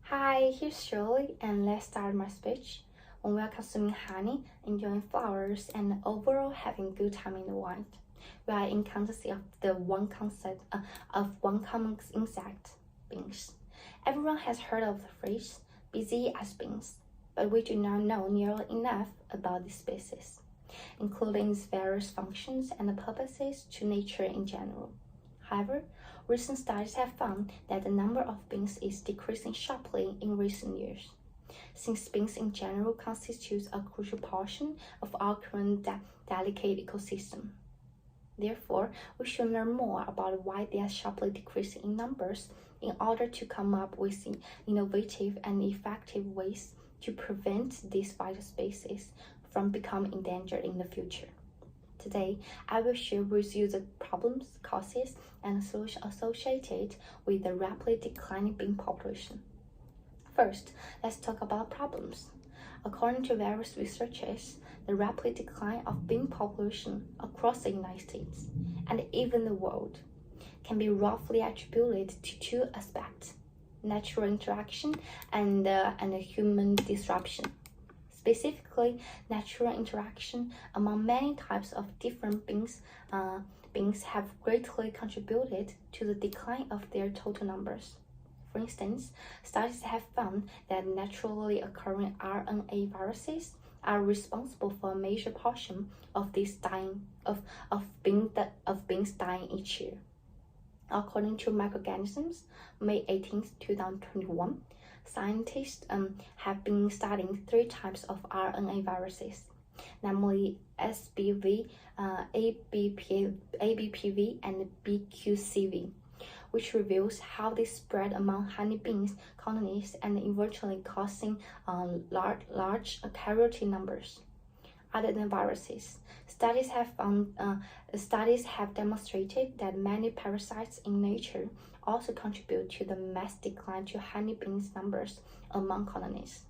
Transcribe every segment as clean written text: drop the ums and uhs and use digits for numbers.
Hi, here's Shirley, and let's start my speech. When we are consuming honey, enjoying flowers, and overall having a good time in the wild, we are in contact of the one concept of one common insect, bees. Everyone has heard of the phrase "busy as bees," but we do not know nearly enough about this species, including its various functions and purposes to nature in general. However, recent studies have found that the number of bees is decreasing sharply in recent years. Since bees in general constitute a crucial portion of our current delicate ecosystem. Therefore, we should learn more about why they are sharply decreasing in numbers in order to come up with innovative and effective ways to prevent these vital species from becoming endangered in the future. Today, I will share with you the problems, causes, and solutions associated with the rapidly declining bee population. First, let's talk about problems. According to various researchers, the rapid decline of bee population across the United States and even the world can be roughly attributed to two aspects: natural interaction and human disruption. Specifically, natural interaction among many types of different beings have greatly contributed to the decline of their total numbers. For instance, studies have found that naturally occurring RNA viruses are responsible for a major portion of beings dying each year. According to Microorganisms, May 18, 2021, scientists have been studying three types of RNA viruses, namely SBV, ABPV, and BQCV, which reveals how they spread among honeybees colonies and eventually causing large casualty numbers. Other than viruses, studies have demonstrated that many parasites in nature also contribute to the mass decline to honeybees numbers among colonies.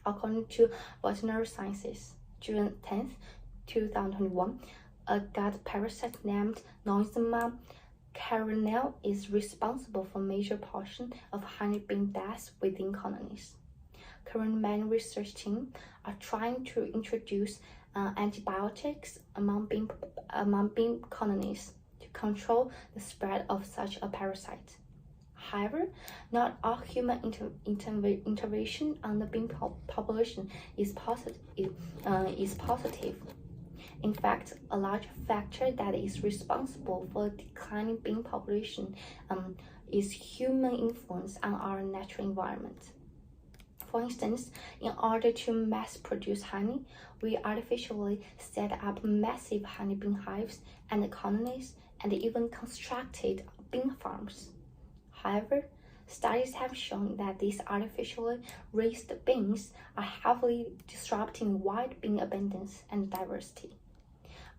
According to Veterinary Sciences, June 10, 2021, a gut parasite named Noisema carinale is responsible for a major portion of honeybee deaths within colonies. Current many research teams are trying to introduce antibiotics among bee colonies to control the spread of such a parasite. However, not all human intervention on the bee population is positive. In fact, a large factor that is responsible for declining bee population is human influence on our natural environment. For instance, in order to mass produce honey, we artificially set up massive honeybee hives and colonies and even constructed bee farms. However, studies have shown that these artificially raised bees are heavily disrupting wild bee abundance and diversity.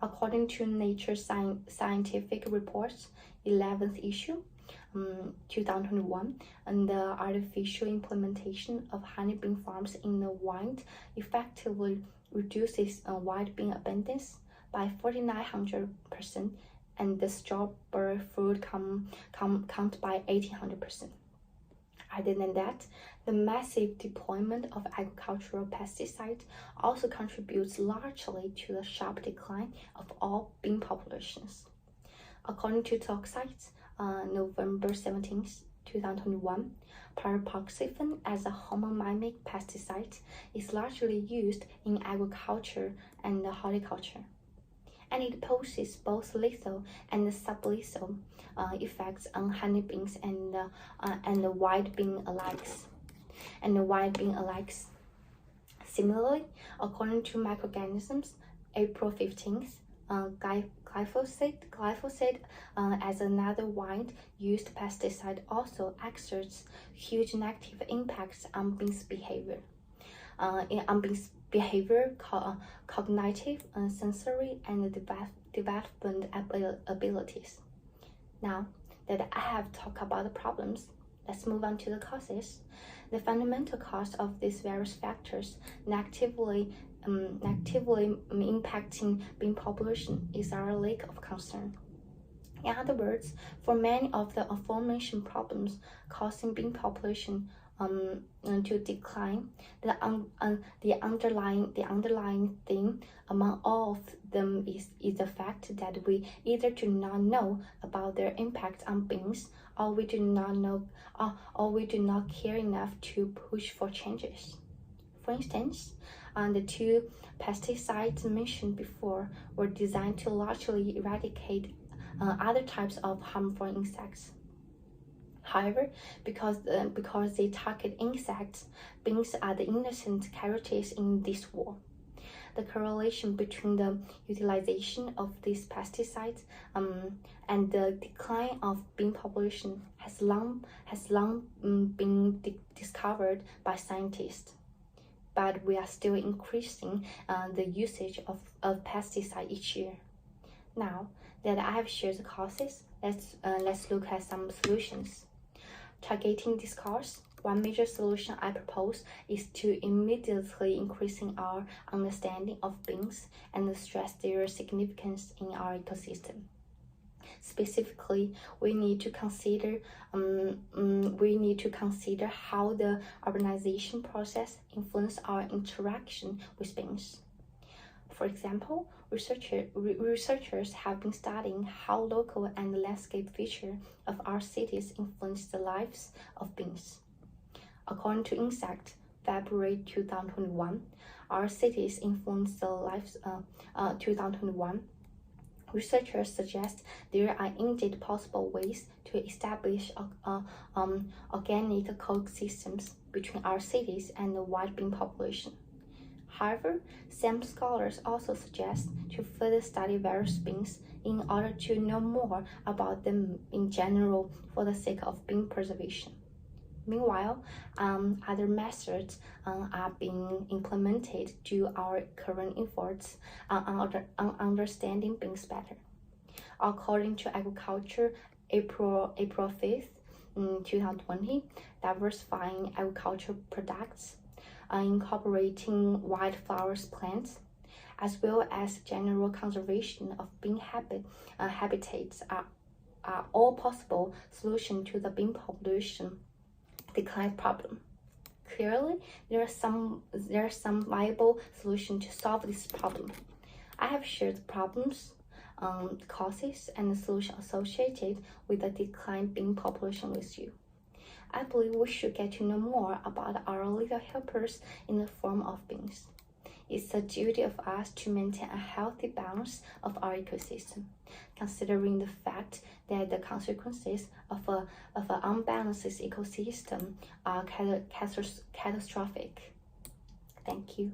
According to Nature Scientific Reports 11th issue, 2021, and the artificial implementation of honeybee farms in the wild effectively reduces wild bee abundance by 4,900%, and the strawberry fruit count by 1,800%. Other than that, the massive deployment of agricultural pesticides also contributes largely to the sharp decline of all bee populations. According to Toxites, November 17, 2021, pyroxafen as a homomimic pesticide is largely used in agriculture and horticulture, and it poses both lethal and sublethal effects on honeybees and the wild bee alike. Similarly, according to Microorganisms, April 15th, glyphosate as another widely used pesticide also exerts huge negative impacts on bees' behavior. Cognitive, sensory, and development abilities. Now that I have talked about the problems, let's move on to the causes. The fundamental cause of these various factors negatively impacting bee population is our lack of concern. In other words, for many of the aforementioned problems causing bee population to decline. The underlying theme among all of them is the fact that we either do not know about their impact on beings, or we do not know, or we do not care enough to push for changes. For instance, the two pesticides mentioned before were designed to largely eradicate other types of harmful insects. However, because they target insects, beings are the innocent characters in this war. The correlation between the utilization of these pesticides and the decline of bee population has long been discovered by scientists. But we are still increasing the usage of pesticides each year. Now that I have shared the causes, let's look at some solutions. Targeting this cause, one major solution I propose is to immediately increasing our understanding of beings and stress their significance in our ecosystem. Specifically, we need to consider how the urbanization process influences our interaction with beings. For example, researchers have been studying how local and landscape features of our cities influence the lives of beings. According to Insect, February 2021, our cities influence the lives 2021. Researchers suggest there are indeed possible ways to establish organic coexistences between our cities and the wild bee population. However, some scholars also suggest to further study various beings in order to know more about them in general for the sake of bee preservation. Meanwhile, other methods are being implemented due to our current efforts on understanding beings better. According to Agriculture, April 5th, 2020, diversifying agricultural products, incorporating wildflowers plants, as well as general conservation of bee habitats are all possible solutions to the bee population decline problem. Clearly, there are some viable solutions to solve this problem. I have shared the problems, the causes, and the solution associated with the declined bee population with you. I believe we should get to know more about our little helpers in the form of beings. It's the duty of us to maintain a healthy balance of our ecosystem, considering the fact that the consequences of an unbalanced ecosystem are catastrophic. Thank you.